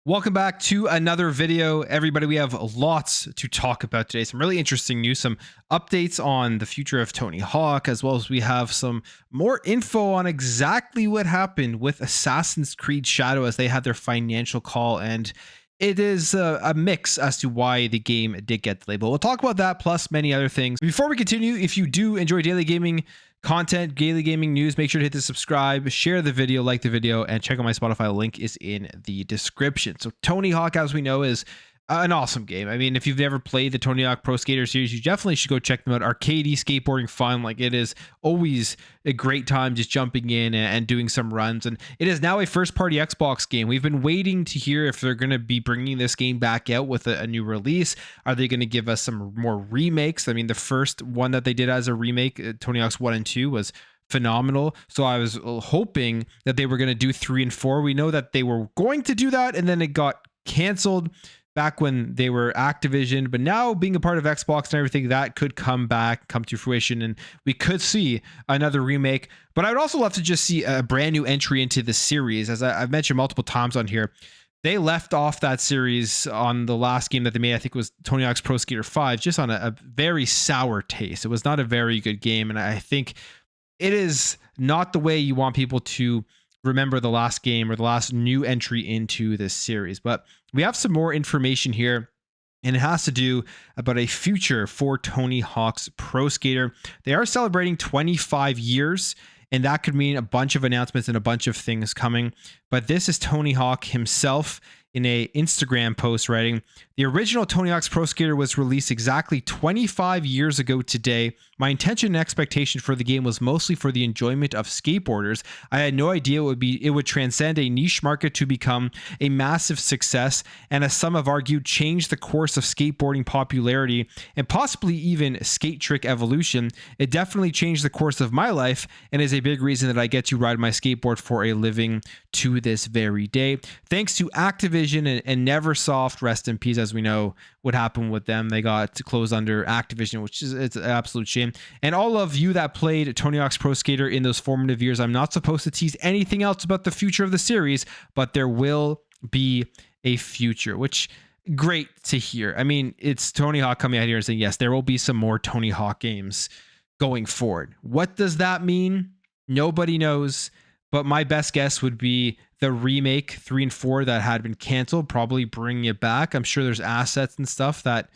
Welcome back to another video, everybody. We have lots to talk about today. Some really interesting news, some updates on the future of Tony Hawk, as well as we have some more info on exactly what happened with Assassin's Creed Shadow as they had their financial call. And it is a mix as to why the game did get delayed. But we'll talk about that plus many other things. Before we continue, if you do enjoy daily gaming content, daily gaming news, make sure to hit the subscribe, share the video, like the video, and check out my Spotify. Link is in the description. So Tony Hawk, as we know, is an awesome game. I mean, if you've never played the Tony Hawk Pro Skater series, you definitely should go check them out. Arcadey, skateboarding fun. Like, it is always a great time just jumping in and doing some runs. And it is now a first-party Xbox game. We've been waiting to hear if they're going to be bringing this game back out with a new release. Are they going to give us some more remakes? I mean, the first one that they did as a remake, Tony Hawk's 1 and 2, was phenomenal. So I was hoping that they were going to do 3 and 4. We know that they were going to do that, and then it got canceled back when they were Activision. But now, being a part of Xbox and everything, that could come to fruition, and we could see another remake. But I'd also love to just see a brand new entry into the series. As I've mentioned multiple times on here, they left off that series on the last game that they made. I think it was Tony Hawk's Pro Skater 5, just on a very sour taste. It was not a very good game, and I think it is not the way you want people to remember the last game or the last new entry into this series. But we have some more information here, and it has to do about a future for Tony Hawk's Pro Skater. They are celebrating 25 years, and that could mean a bunch of announcements and a bunch of things coming. But this is Tony Hawk himself in a Instagram post writing, "The original Tony Hawk's Pro Skater was released exactly 25 years ago today. My intention and expectation for the game was mostly for the enjoyment of skateboarders. I had no idea it would transcend a niche market to become a massive success, and as some have argued, change the course of skateboarding popularity and possibly even skate trick evolution. It definitely changed the course of my life and is a big reason that I get to ride my skateboard for a living to this very day. Thanks to Activision and Neversoft, rest in peace." As we know what happened with them, they got to close under Activision, which is, it's an absolute shame. "And all of you that played Tony Hawk's Pro Skater in those formative years, I'm not supposed to tease anything else about the future of the series, but there will be a future," which great to hear. I mean, it's Tony Hawk coming out here and saying, yes, there will be some more Tony Hawk games going forward. What does that mean? Nobody knows. But my best guess would be the remake 3 and 4 that had been canceled, probably bringing it back. I'm sure there's assets and stuff that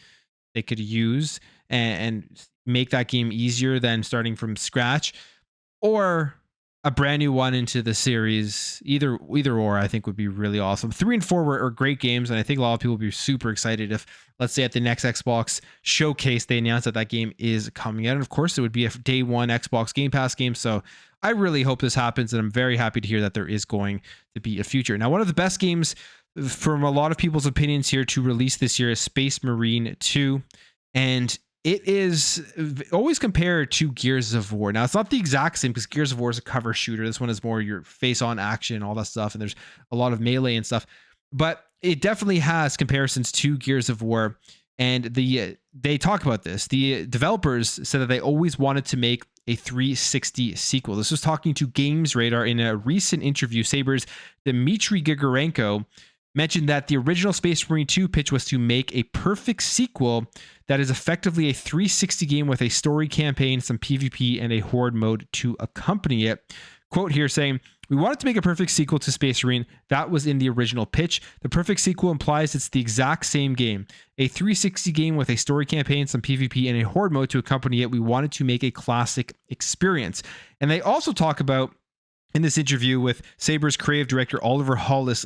they could use and make that game easier than starting from scratch, or a brand new one into the series. Either or, I think, would be really awesome. 3 and 4 were great games, and I think a lot of people would be super excited if, let's say, at the next Xbox showcase, they announced that game is coming out. And of course, it would be a day one Xbox Game Pass game. So I really hope this happens, and I'm very happy to hear that there is going to be a future. Now, one of the best games, from a lot of people's opinions here, to release this year is Space Marine 2. And it is always compared to Gears of War. Now, it's not the exact same, because Gears of War is a cover shooter. This one is more your face-on action, all that stuff, and there's a lot of melee and stuff. But it definitely has comparisons to Gears of War. And they talk about this. The developers said that they always wanted to make a 360 sequel. This was talking to Games Radar in a recent interview. Saber's Dmitry Grigorenko mentioned that the original Space Marine 2 pitch was to make a perfect sequel that is effectively a 360 game with a story campaign, some PvP, and a horde mode to accompany it. Quote here saying, "We wanted to make a perfect sequel to Space Marine. That was in the original pitch. The perfect sequel implies it's the exact same game. A 360 game with a story campaign, some PvP, and a horde mode to accompany it. We wanted to make a classic experience." And they also talk about, in this interview with Saber's creative director Oliver Hollis,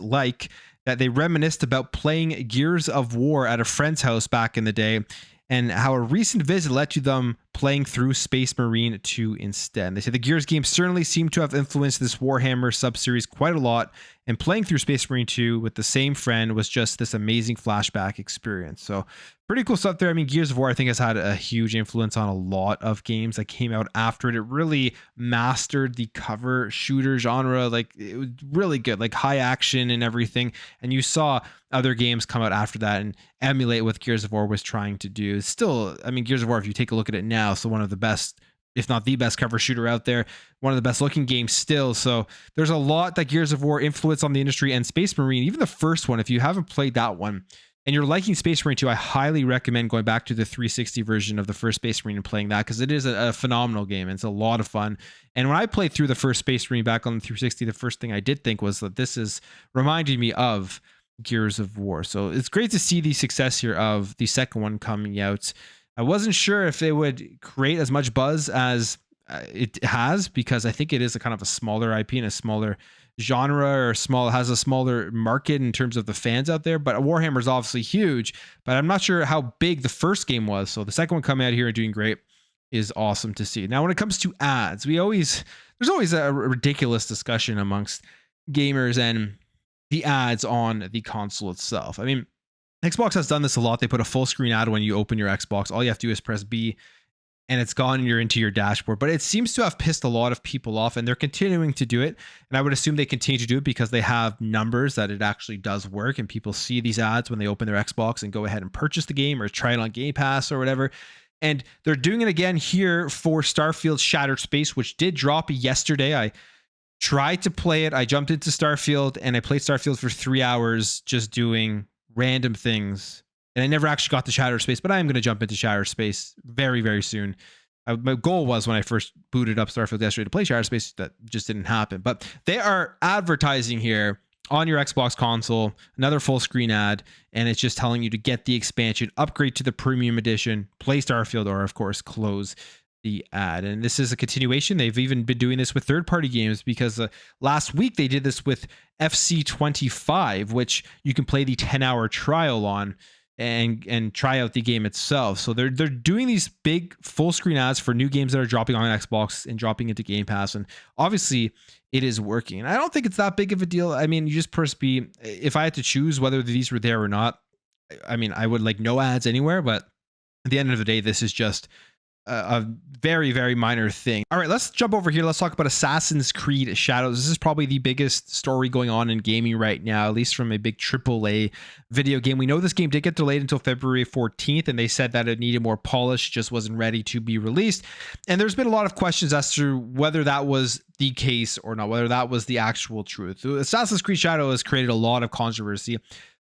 that they reminisced about playing Gears of War at a friend's house back in the day, and how a recent visit led to them playing through Space Marine 2 instead. They say the Gears game certainly seemed to have influenced this Warhammer sub-series quite a lot, and playing through Space Marine 2 with the same friend was just this amazing flashback experience. So pretty cool stuff there. I mean, Gears of War, I think, has had a huge influence on a lot of games that came out after it. It really mastered the cover shooter genre. Like, it was really good, like high action and everything. And you saw other games come out after that and emulate what Gears of War was trying to do. Still, I mean, Gears of War, if you take a look at it now, still one of the best if not the best cover shooter out there, one of the best looking games still. So there's a lot that Gears of War influence on the industry, and Space Marine, even the first one, if you haven't played that one and you're liking Space Marine 2, I highly recommend going back to the 360 version of the first Space Marine and playing that, because it is a phenomenal game. It's a lot of fun. And when I played through the first Space Marine back on the 360, the first thing I did think was that this is reminding me of Gears of War. So it's great to see the success here of the second one coming out. I wasn't sure if it would create as much buzz as it has, because I think it is a kind of a smaller IP and a smaller genre, or has a smaller market in terms of the fans out there. But Warhammer is obviously huge, but I'm not sure how big the first game was. So the second one coming out here and doing great is awesome to see. Now, when it comes to ads, there's always a ridiculous discussion amongst gamers and the ads on the console itself. I mean, Xbox has done this a lot. They put a full screen ad when you open your Xbox. All you have to do is press B and it's gone and you're into your dashboard. But it seems to have pissed a lot of people off, and they're continuing to do it. And I would assume they continue to do it because they have numbers that it actually does work, and people see these ads when they open their Xbox and go ahead and purchase the game or try it on Game Pass or whatever. And they're doing it again here for Starfield Shattered Space, which did drop yesterday. I tried to play it. I jumped into Starfield and I played Starfield for 3 hours just doing random things, and I never actually got to Shattered Space, but I am going to jump into Shattered Space very, very soon. My goal was, when I first booted up Starfield yesterday, to play Shattered Space. That just didn't happen. But they are advertising here on your Xbox console, another full screen ad, and it's just telling you to get the expansion, upgrade to the premium edition, play Starfield, or of course close the ad. And this is a continuation. They've even been doing this with third-party games, because last week they did this with FC25, which you can play the 10-hour trial on and try out the game itself. So they're doing these big full screen ads for new games that are dropping on Xbox and dropping into Game Pass, and obviously it is working. And I don't think it's that big of a deal. I mean, you just press B. If I had to choose whether these were there or not, I mean, I would like no ads anywhere, but at the end of the day, this is just a very, very minor thing. All right, let's jump over here. Let's talk about Assassin's Creed Shadows. This is probably the biggest story going on in gaming right now, at least from a big AAA video game. We know this game did get delayed until February 14th, and they said that it needed more polish, just wasn't ready to be released. And there's been a lot of questions as to whether that was the case or not, whether that was the actual truth. Assassin's Creed Shadow has created a lot of controversy,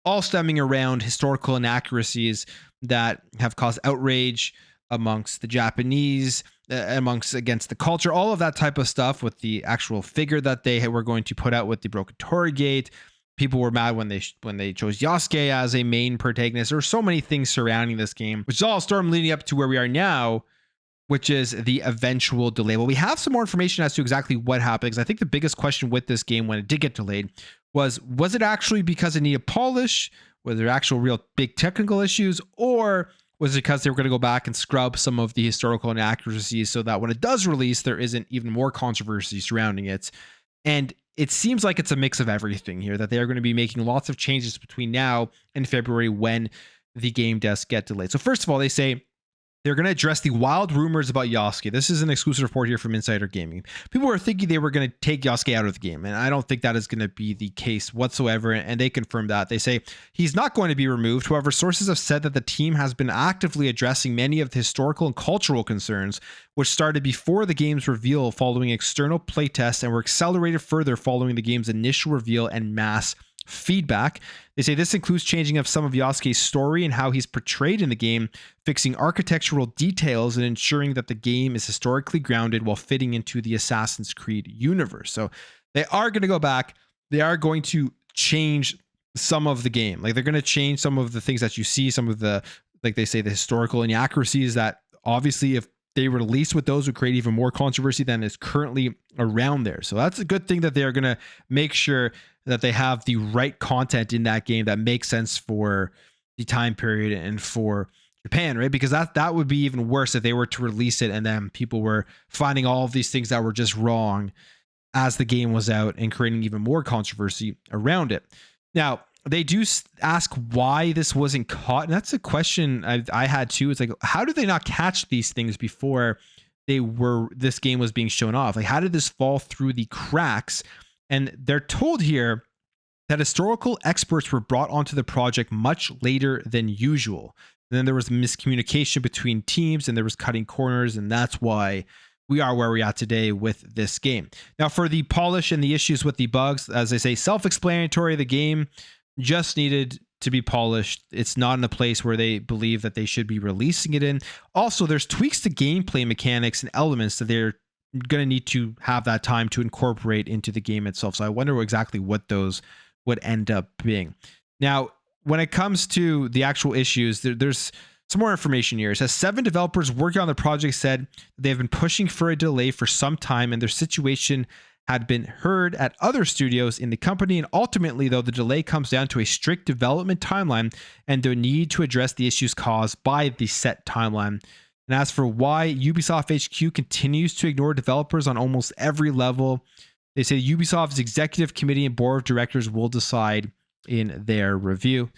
all stemming around historical inaccuracies that have caused outrage amongst the Japanese, against the culture, all of that type of stuff, with the actual figure that they were going to put out with the broken Torii Gate. People were mad when they chose Yasuke as a main protagonist. There were so many things surrounding this game, which is all storm leading up to where we are now, which is the eventual delay. Well, we have some more information as to exactly what happened, because I think the biggest question with this game when it did get delayed was it actually because it needed polish? Were there actual real big technical issues, or was it because they were going to go back and scrub some of the historical inaccuracies so that when it does release, there isn't even more controversy surrounding it? And it seems like it's a mix of everything here, that they are going to be making lots of changes between now and February when the game does get delayed. So first of all, they say they're going to address the wild rumors about Yasuke. This is an exclusive report here from Insider Gaming. People were thinking they were going to take Yasuke out of the game, and I don't think that is going to be the case whatsoever, and they confirmed that. They say he's not going to be removed. However, sources have said that the team has been actively addressing many of the historical and cultural concerns, which started before the game's reveal following external playtests and were accelerated further following the game's initial reveal and mass feedback. They say this includes changing of some of Yasuke's story and how he's portrayed in the game, fixing architectural details, and ensuring that the game is historically grounded while fitting into the Assassin's Creed universe. So they are going to go back. They are going to change some of the game. Like, they're going to change some of the things that you see, some of the, like they say, the historical inaccuracies that obviously, if they release with those, would create even more controversy than is currently around there. So that's a good thing, that they are going to make sure that they have the right content in that game that makes sense for the time period and for Japan, right? Because that would be even worse if they were to release it and then people were finding all of these things that were just wrong as the game was out and creating even more controversy around it. Now, they do ask why this wasn't caught. And that's a question I had too. It's like, how did they not catch these things before this game was being shown off? Like, how did this fall through the cracks? And they're told here that historical experts were brought onto the project much later than usual. And then there was miscommunication between teams, and there was cutting corners, and that's why we are where we are today with this game. Now, for the polish and the issues with the bugs, as I say, self-explanatory. The game just needed to be polished. It's not in a place where they believe that they should be releasing it in. Also, there's tweaks to gameplay mechanics and elements that they're going to need to have that time to incorporate into the game itself. So I wonder exactly what those would end up being. Now, when it comes to the actual issues, there's some more information here. It says 7 developers working on the project said they've been pushing for a delay for some time, and their situation had been heard at other studios in the company. And ultimately, though, the delay comes down to a strict development timeline and the need to address the issues caused by the set timeline. And as for why Ubisoft HQ continues to ignore developers on almost every level, they say Ubisoft's executive committee and board of directors will decide in their review.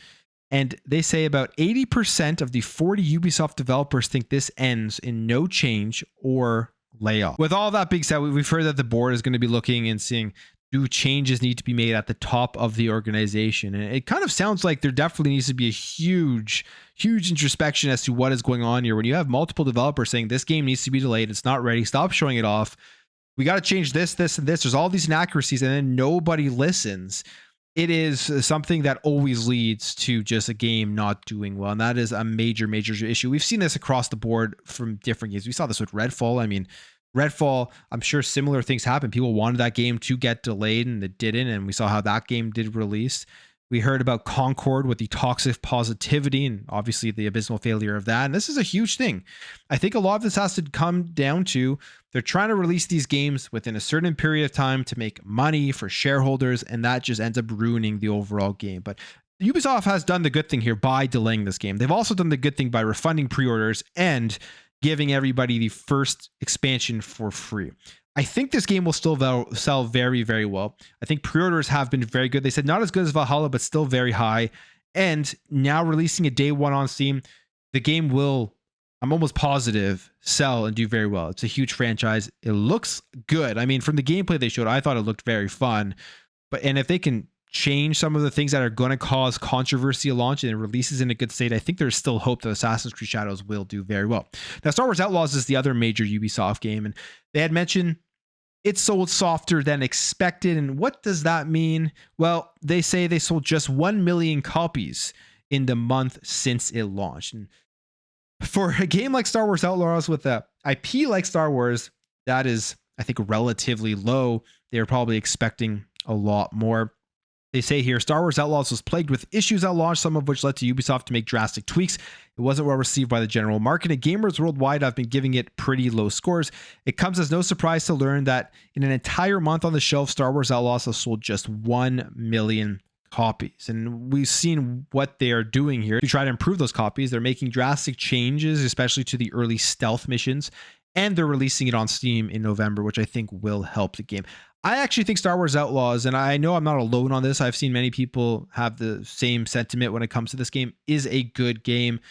And they say about 80% of the 40 Ubisoft developers think this ends in no change or layoff. With all that being said, we've heard that the board is going to be looking and seeing, do changes need to be made at the top of the organization? And it kind of sounds like there definitely needs to be a huge introspection as to what is going on here. When you have multiple developers saying this game needs to be delayed, it's not ready, stop showing it off, we got to change this, this, and this. There's all these inaccuracies, and then nobody listens. It is something that always leads to just a game not doing well. And that is a major issue. We've seen this across the board from different games. We saw this with Redfall. I mean, Redfall, I'm sure similar things happened. People wanted that game to get delayed and it didn't. And we saw how that game did release. We heard about Concord with the toxic positivity and obviously the abysmal failure of that. And this is a huge thing. I think a lot of this has to come down to they're trying to release these games within a certain period of time to make money for shareholders, and that just ends up ruining the overall game. But Ubisoft has done the good thing here by delaying this game. They've also done the good thing by refunding pre-orders and giving everybody the first expansion for free. I think this game will still sell very, very well. I think pre-orders have been very good. They said not as good as Valhalla, but still very high. And now releasing it day one on Steam, the game will, I'm almost positive, sell and do very well. It's a huge franchise. It looks good. I mean, from the gameplay they showed, I thought it looked very fun. And if they can change some of the things that are going to cause controversy at launch and it releases in a good state, I think there's still hope that Assassin's Creed Shadows will do very well. Now, Star Wars Outlaws is the other major Ubisoft game, and they had mentioned it sold softer than expected. And what does that mean? Well, they say they sold just 1 million copies in the month since it launched. And for a game like Star Wars Outlaws with a IP like Star Wars, that is, I think, relatively low. They're probably expecting a lot more. They say here, Star Wars Outlaws was plagued with issues at launch, some of which led to Ubisoft to make drastic tweaks. It wasn't well received by the general market, and gamers worldwide have been giving it pretty low scores. It comes as no surprise to learn that in an entire month on the shelf, Star Wars Outlaws has sold just 1 million copies. And we've seen what they are doing here to try to improve those copies. They're making drastic changes, especially to the early stealth missions, and they're releasing it on Steam in November, which I think will help the game. I actually think Star Wars Outlaws, and I know I'm not alone on this, I've seen many people have the same sentiment when it comes to this game, is a good game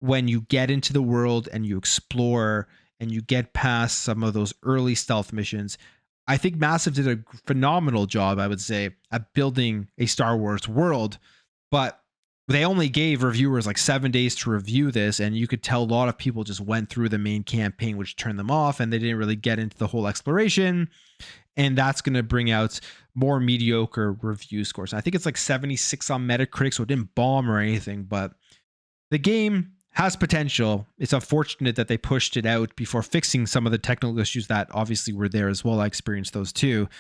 when you get into the world and you explore and you get past some of those early stealth missions. I think Massive did a phenomenal job, I would say, at building a Star Wars world, but they only gave reviewers like 7 days to review this, and you could tell a lot of people just went through the main campaign, which turned them off, and they didn't really get into the whole exploration. And that's going to bring out more mediocre review scores. I think it's like 76 on Metacritic, so it didn't bomb or anything, but the game has potential. It's unfortunate that they pushed it out before fixing some of the technical issues that obviously were there as well. I experienced those too.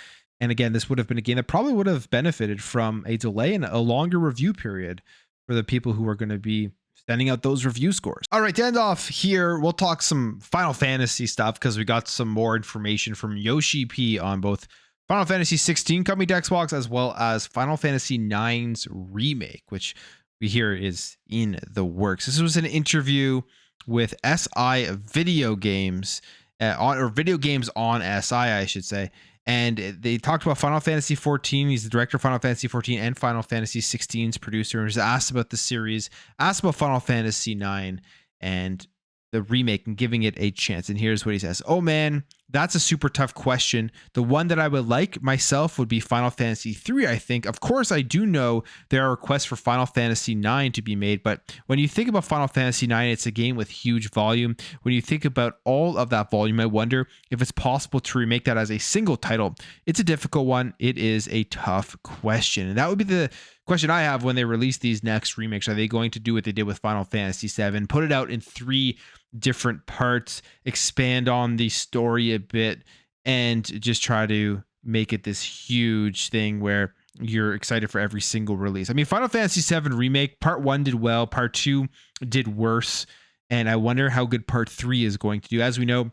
And again, this would have been a game that probably would have benefited from a delay and a longer review period for the people who are going to be sending out those review scores. All right, to end off here, we'll talk some Final Fantasy stuff because we got some more information from Yoshi P on both Final Fantasy 16 coming to Xbox as well as Final Fantasy 9's remake, which we hear is in the works. This was an interview with SI Video Games, or Video Games on SI, I should say. And they talked about Final Fantasy 14. He's the director of Final Fantasy 14 and Final Fantasy 16's producer. And was asked about the series, asked about Final Fantasy 9 and the remake and giving it a chance. And here's what he says. Oh man, that's a super tough question. The one that I would like myself would be Final Fantasy 3, I think. Of course, I do know there are requests for Final Fantasy 9 to be made, but when you think about Final Fantasy 9, it's a game with huge volume. When you think about all of that volume, I wonder if it's possible to remake that as a single title. It's a difficult one. It is a tough question. And that would be the question I have when they release these next remakes. Are they going to do what they did with Final Fantasy 7, put it out in 3 different parts, expand on the story a bit, and just try to make it this huge thing where you're excited for every single release? I mean, Final Fantasy 7 Remake, part 1 did well, part 2 did worse, and I wonder how good part 3 is going to do. As we know,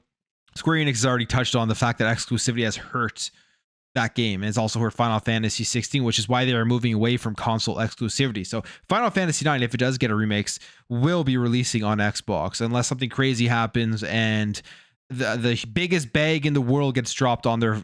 Square Enix has already touched on the fact that exclusivity has hurt that game, and it's also hurt Final Fantasy 16, which is why they are moving away from console exclusivity. So Final Fantasy 9, if it does get a remakes, will be releasing on Xbox unless something crazy happens and the biggest bag in the world gets dropped on their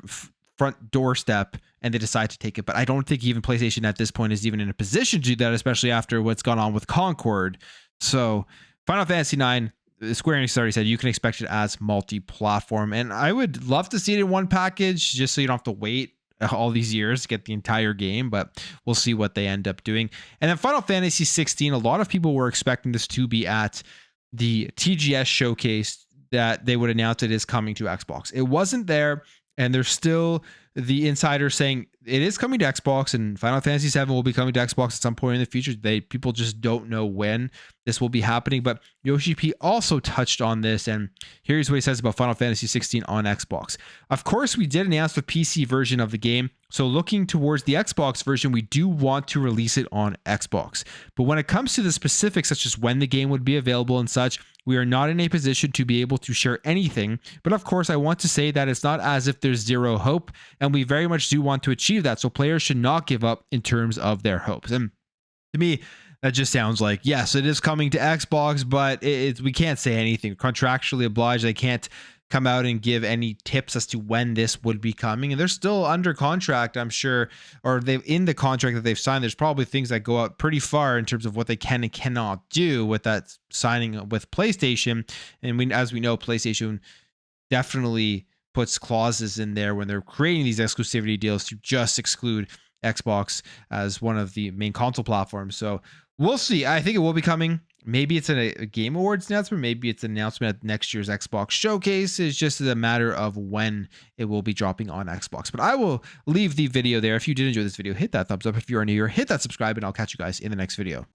front doorstep and they decide to take it. But I don't think even PlayStation at this point is even in a position to do that, especially after what's gone on with Concord. So Final Fantasy 9, Square Enix already said you can expect it as multi-platform, and I would love to see it in one package just so you don't have to wait all these years to get the entire game, but we'll see what they end up doing. And then Final Fantasy 16, a lot of people were expecting this to be at the TGS showcase, that they would announce it is coming to Xbox. It wasn't there, and there's still the insider saying it is coming to Xbox, and Final Fantasy 7 will be coming to Xbox at some point in the future. People just don't know when this will be happening. But Yoshi P also touched on this, and here's what he says about Final Fantasy 16 on Xbox. Of course, we did announce the PC version of the game, so looking towards the Xbox version, we do want to release it on Xbox. But when it comes to the specifics, such as when the game would be available and such, we are not in a position to be able to share anything. But of course, I want to say that it's not as if there's zero hope, and we very much do want to achieve that. So players should not give up in terms of their hopes. And to me, that just sounds like, yes, it is coming to Xbox, but we can't say anything. Contractually obliged, they can't come out and give any tips as to when this would be coming. And they're still under contract, I'm sure, or they've in the contract that they've signed. There's probably things that go out pretty far in terms of what they can and cannot do with that signing with PlayStation. And as we know, PlayStation definitely puts clauses in there when they're creating these exclusivity deals to just exclude Xbox as one of the main console platforms. So we'll see. I think it will be coming. Maybe it's a Game Awards announcement. Maybe it's an announcement at next year's Xbox Showcase. It's just a matter of when it will be dropping on Xbox. But I will leave the video there. If you did enjoy this video, hit that thumbs up. If you are new here, hit that subscribe, and I'll catch you guys in the next video.